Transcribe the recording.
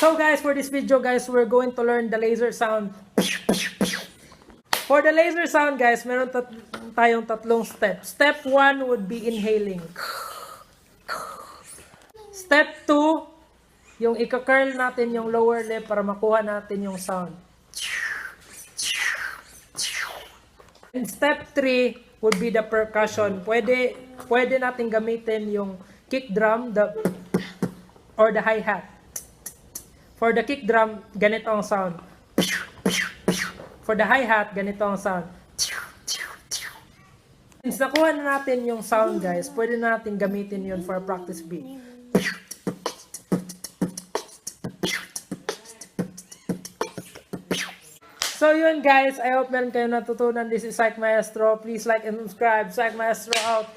So guys, for this video guys, we're going to learn the laser sound. For the laser sound guys, meron tayong tatlong steps. Step 1 would be inhaling. Step 2, yung ika-curl natin yung lower lip para makuha natin yung sound. And step 3 would be the percussion. Pwede natin gamitin yung kick drum or the hi-hat. For the kick drum, ganito ang sound. For the hi-hat, ganito ang sound. Since nakuha na natin yung sound guys, pwede natin gamitin yun for a practice beat. So yun guys, I hope meron kayo natutunan. This is Psych Maestro. Please like and subscribe. Psych Maestro out.